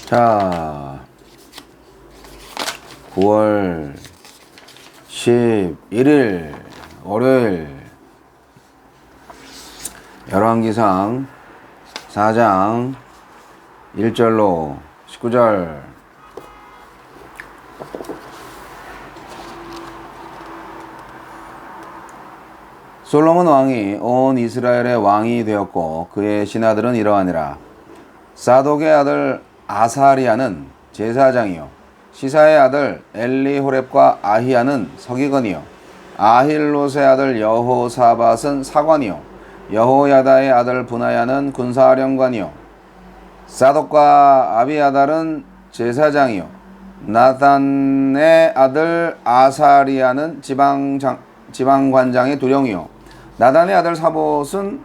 자, 9월 11일 월요일 열왕기상 4장 1절로 19절. 솔로몬 왕이 온 이스라엘의 왕이 되었고 그의 신하들은 이러하니라. 사독의 아들 아사리아는 제사장이요, 시사의 아들 엘리호렙과 아히야는 서기관이요, 아힐롯의 아들 여호사밧은 사관이요, 여호야다의 아들 분하야는 군사령관이요, 사독과 아비아달은 제사장이요, 나단의 아들 아사리아는 지방관장의 두령이요, 나단의 아들 사봇은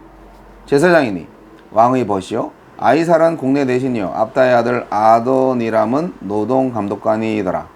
제사장이니 왕의 벗이요, 아이살은 국내 대신이요, 압다의 아들 아도니람은 노동감독관이더라.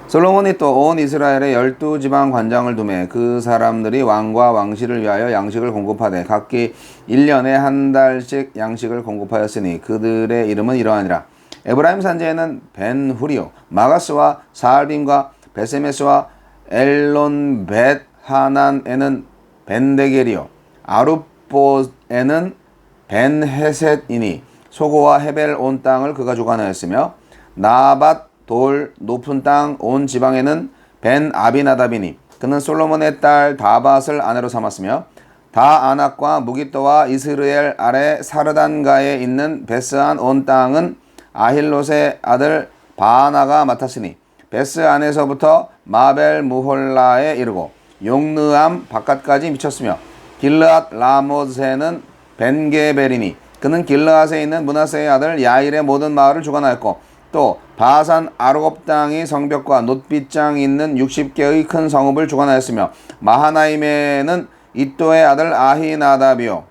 솔로몬이 또 온 이스라엘에 12지방 관장을 두매 그 사람들이 왕과 왕실을 위하여 양식을 공급하되 각기 1년에 한 달씩 양식을 공급하였으니 그들의 이름은 이러하니라. 에브라임 산지에는 벤후리요, 마가스와 사알빔과 베세메스와 엘론 벳 하난에는 벤데겔이요, 아룹보에는 벤헤셋이니 소고와 헤벨 온 땅을 그가 주관하였으며, 나밧 돌 높은 땅 온 지방에는 벤 아비나답이니 그는 솔로몬의 딸 다밧을 아내로 삼았으며, 다아낙과 무기또와 이스르엘 아래 사르단가에 있는 베스안 온 땅은 아힐롯의 아들 바나가 맡았으니 베스 안에서부터 마벨 무홀라에 이르고 용르암 바깥까지 미쳤으며, 길르앗 라못에는 벤게벨이니 그는 길르앗에 있는 므낫세의 아들 야일의 모든 마을을 주관하였고, 또 바산 아르곱 땅이 성벽과 놋빗장 있는 60개의 큰 성읍을 주관하였으며, 마하나임에는 이또의 아들 아히나답이요,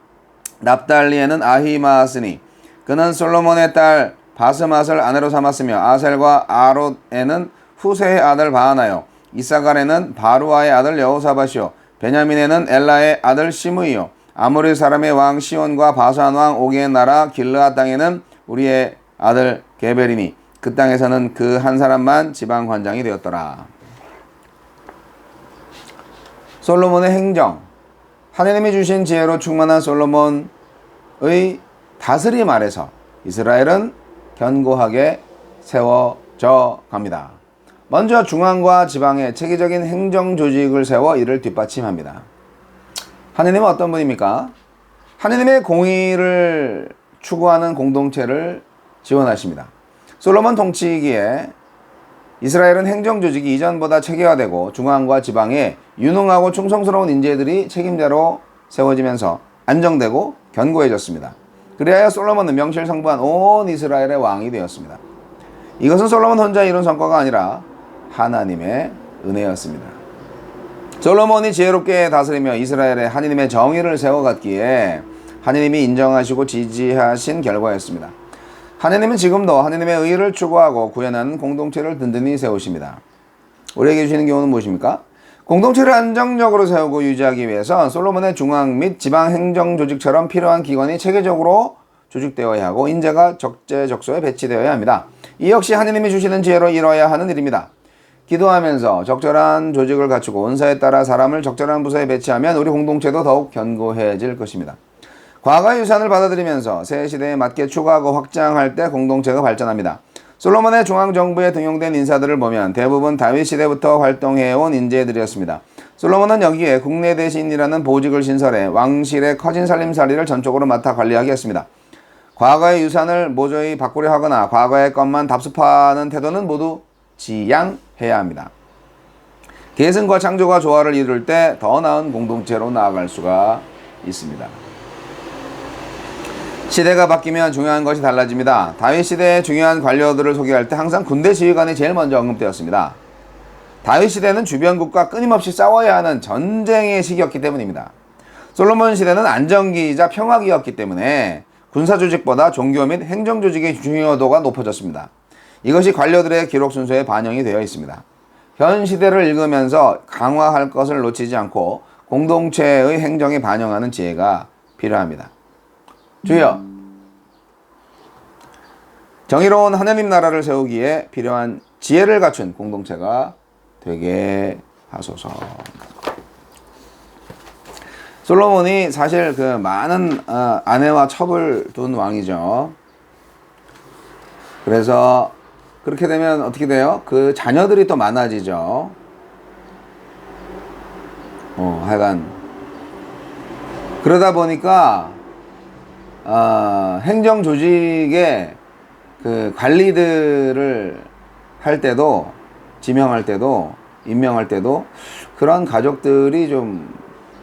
납달리에는 아히마스니 그는 솔로몬의 딸 바스맛을 아내로 삼았으며, 아셀과 아롯에는 후세의 아들 바하나요, 이사갈에는 바루아의 아들 여호사밧이요, 베냐민에는 엘라의 아들 시므이요, 아모리 사람의 왕 시온과 바산 왕 오기의 나라 길르앗 땅에는 우리의 아들 게벨이니 그 땅에서는 그 한 사람만 지방 관장이 되었더라. 솔로몬의 행정. 하느님이 주신 지혜로 충만한 솔로몬의 다스림 아래서 이스라엘은 견고하게 세워져 갑니다. 먼저 중앙과 지방에 체계적인 행정 조직을 세워 이를 뒷받침합니다. 하느님은 어떤 분입니까? 하느님의 공의를 추구하는 공동체를 지원하십니다. 솔로몬 통치기에 이스라엘은 행정 조직이 이전보다 체계화되고 중앙과 지방에 유능하고 충성스러운 인재들이 책임자로 세워지면서 안정되고 견고해졌습니다. 그리하여 솔로몬은 명실상부한 온 이스라엘의 왕이 되었습니다. 이것은 솔로몬 혼자 이룬 성과가 아니라 하나님의 은혜였습니다. 솔로몬이 지혜롭게 다스리며 이스라엘에 하느님의 정의를 세워갔기에 하느님이 인정하시고 지지하신 결과였습니다. 하느님은 지금도 하느님의 의를 추구하고 구현하는 공동체를 든든히 세우십니다. 우리에게 주시는 교훈은 무엇입니까? 공동체를 안정적으로 세우고 유지하기 위해서 솔로몬의 중앙 및 지방 행정 조직처럼 필요한 기관이 체계적으로 조직되어야 하고 인재가 적재적소에 배치되어야 합니다. 이 역시 하느님이 주시는 지혜로 이뤄야 하는 일입니다. 기도하면서 적절한 조직을 갖추고 은사에 따라 사람을 적절한 부서에 배치하면 우리 공동체도 더욱 견고해질 것입니다. 과거의 유산을 받아들이면서 새 시대에 맞게 추가하고 확장할 때 공동체가 발전합니다. 솔로몬의 중앙정부에 등용된 인사들을 보면 대부분 다윗 시대부터 활동해온 인재들이었습니다. 솔로몬은 여기에 국내 대신이라는 보직을 신설해 왕실의 커진 살림살이를 전적으로 맡아 관리하게 했습니다. 과거의 유산을 모조리 바꾸려 하거나 과거의 것만 답습하는 태도는 모두 지양해야 합니다. 계승과 창조가 조화를 이룰 때 더 나은 공동체로 나아갈 수가 있습니다. 시대가 바뀌면 중요한 것이 달라집니다. 다윗 시대의 중요한 관료들을 소개할 때 항상 군대 지휘관이 제일 먼저 언급되었습니다. 다윗 시대는 주변국과 끊임없이 싸워야 하는 전쟁의 시기였기 때문입니다. 솔로몬 시대는 안정기이자 평화기였기 때문에 군사 조직보다 종교 및 행정 조직의 중요도가 높아졌습니다. 이것이 관료들의 기록 순서에 반영이 되어 있습니다. 현 시대를 읽으면서 강화할 것을 놓치지 않고 공동체의 행정에 반영하는 지혜가 필요합니다. 주여, 정의로운 하나님 나라를 세우기에 필요한 지혜를 갖춘 공동체가 되게 하소서. 솔로몬이 사실 그 많은 아내와 첩을 둔 왕이죠. 그래서 그렇게 되면 어떻게 돼요? 그 자녀들이 또 많아지죠. 하여간 그러다 보니까 행정 조직의 그 관리들을 할 때도, 지명할 때도, 임명할 때도 그런 가족들이 좀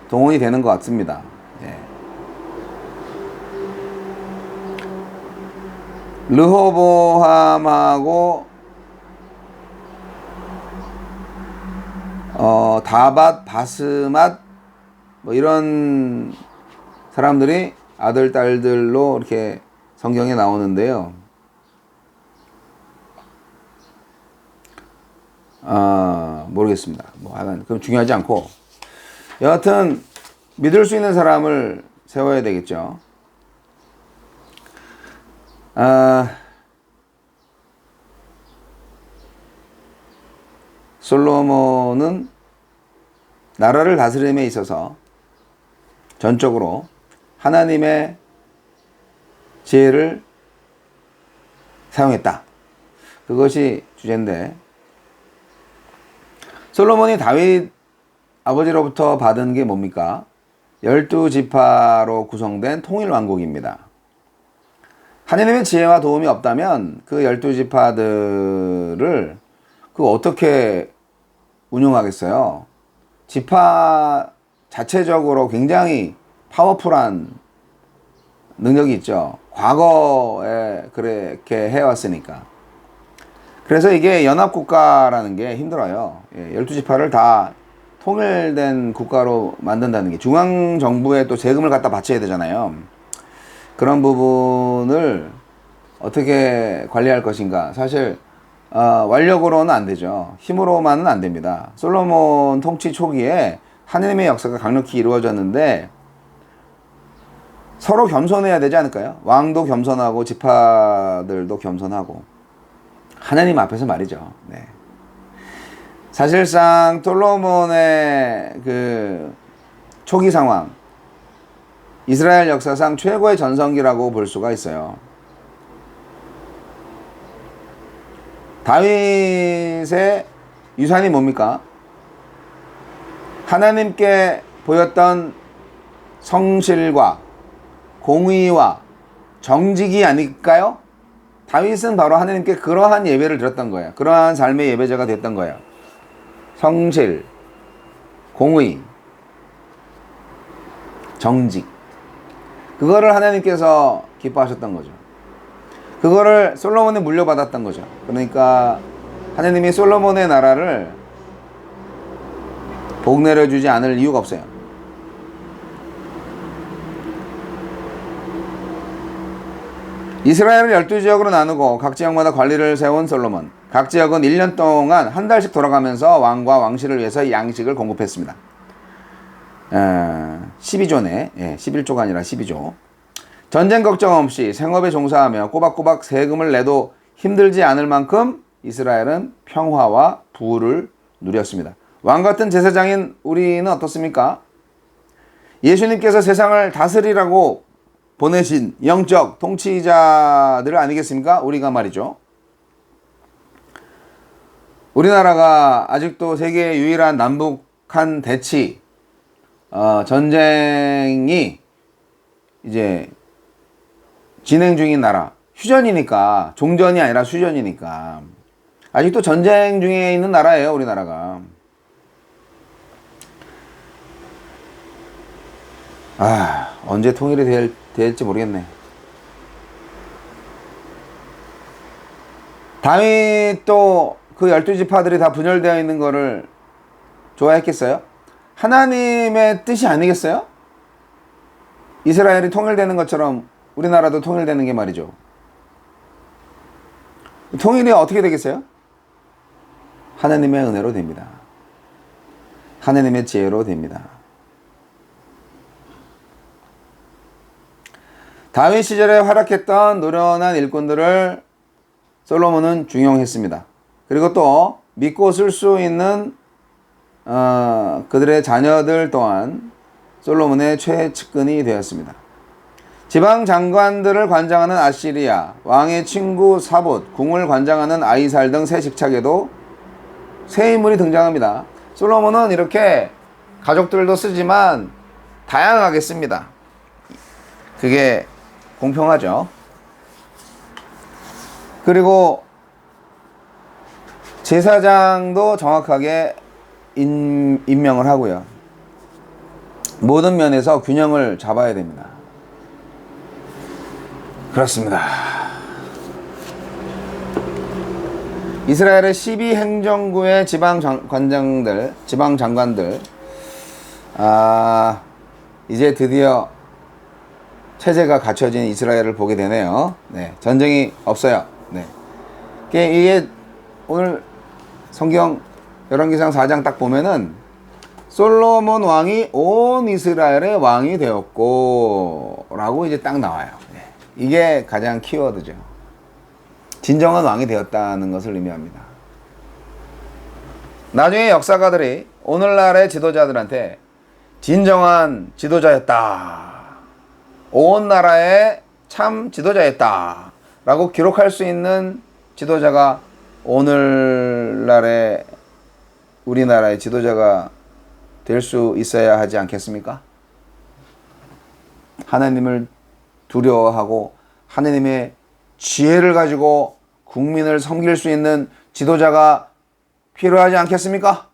동원이 되는 것 같습니다. 예. 르호보암하고 다밧, 바스맛 뭐 이런 사람들이 아들, 딸들로 이렇게 성경에 나오는데요. 모르겠습니다. 뭐 하여간 그럼 중요하지 않고, 여하튼 믿을 수 있는 사람을 세워야 되겠죠. 솔로몬은 나라를 다스림에 있어서 전적으로 하나님의 지혜를 사용했다. 그것이 주제인데, 솔로몬이 다윗 아버지로부터 받은 게 뭡니까? 12지파로 구성된 통일왕국입니다. 하나님의 지혜와 도움이 없다면 그 12지파들을 어떻게 운영하겠어요? 지파 자체적으로 굉장히 파워풀한 능력이 있죠. 과거에 그렇게 해왔으니까. 그래서 이게 연합국가라는 게 힘들어요. 12지파를 다 통일된 국가로 만든다는 게, 중앙정부에 또 세금을 갖다 바쳐야 되잖아요. 그런 부분을 어떻게 관리할 것인가. 사실 완력으로는 안 되죠. 힘으로만은 안 됩니다. 솔로몬 통치 초기에 하나님의 역사가 강력히 이루어졌는데 서로 겸손해야 되지 않을까요? 왕도 겸손하고 지파들도 겸손하고, 하나님 앞에서 말이죠. 네. 사실상 솔로몬의 그 초기 상황, 이스라엘 역사상 최고의 전성기라고 볼 수가 있어요. 다윗의 유산이 뭡니까? 하나님께 보였던 성실과 공의와 정직이 아닐까요? 다윗은 바로 하나님께 그러한 예배를 드렸던 거예요. 그러한 삶의 예배자가 됐던 거예요. 성실, 공의, 정직. 그거를 하나님께서 기뻐하셨던 거죠. 그거를 솔로몬이 물려받았던 거죠. 그러니까 하나님이 솔로몬의 나라를 복 내려주지 않을 이유가 없어요. 이스라엘을 12지역으로 나누고 각 지역마다 관리를 세운 솔로몬. 각 지역은 1년 동안 한 달씩 돌아가면서 왕과 왕실을 위해서 양식을 공급했습니다. 12조네. 11조가 아니라 12조. 전쟁 걱정 없이 생업에 종사하며 꼬박꼬박 세금을 내도 힘들지 않을 만큼 이스라엘은 평화와 부를 누렸습니다. 왕같은 제사장인 우리는 어떻습니까? 예수님께서 세상을 다스리라고 보내신 영적 통치자들 아니겠습니까? 우리가 말이죠. 우리나라가 아직도 세계의 유일한 남북한 대치 전쟁이 이제 진행 중인 나라, 휴전이니까, 종전이 아니라 휴전이니까 아직도 전쟁 중에 있는 나라예요, 우리나라가. 언제 통일이 될지 모르겠네. 다윗도 그 12지파들이 다 분열되어 있는 거를 좋아했겠어요? 하나님의 뜻이 아니겠어요? 이스라엘이 통일되는 것처럼 우리나라도 통일되는 게 말이죠. 통일이 어떻게 되겠어요? 하나님의 은혜로 됩니다. 하나님의 지혜로 됩니다. 다윗 시절에 활약했던 노련한 일꾼들을 솔로몬은 중용했습니다. 그리고 또 믿고 쓸 수 있는 그들의 자녀들 또한 솔로몬의 최측근이 되었습니다. 지방 장관들을 관장하는 아시리아, 왕의 친구 사봇, 궁을 관장하는 아이살 등 세 직책에도 새 인물이 등장합니다. 솔로몬은 이렇게 가족들도 쓰지만 다양하게 씁니다. 그게 공평하죠. 그리고 제사장도 정확하게 임명을 하고요. 모든 면에서 균형을 잡아야 됩니다. 그렇습니다. 이스라엘의 12행정구의 지방관장들, 지방장관들, 이제 드디어 체제가 갖춰진 이스라엘을 보게 되네요. 네, 전쟁이 없어요. 네. 이게 오늘 성경 열왕기상 4장 딱 보면은 솔로몬 왕이 온 이스라엘의 왕이 되었고 라고 이제 딱 나와요. 네. 이게 가장 키워드죠. 진정한 왕이 되었다는 것을 의미합니다. 나중에 역사가들이 오늘날의 지도자들한테 진정한 지도자였다, 온 나라의 참 지도자였다 라고 기록할 수 있는 지도자가 오늘날의 우리나라의 지도자가 될 수 있어야 하지 않겠습니까? 하나님을 두려워하고 하나님의 지혜를 가지고 국민을 섬길 수 있는 지도자가 필요하지 않겠습니까?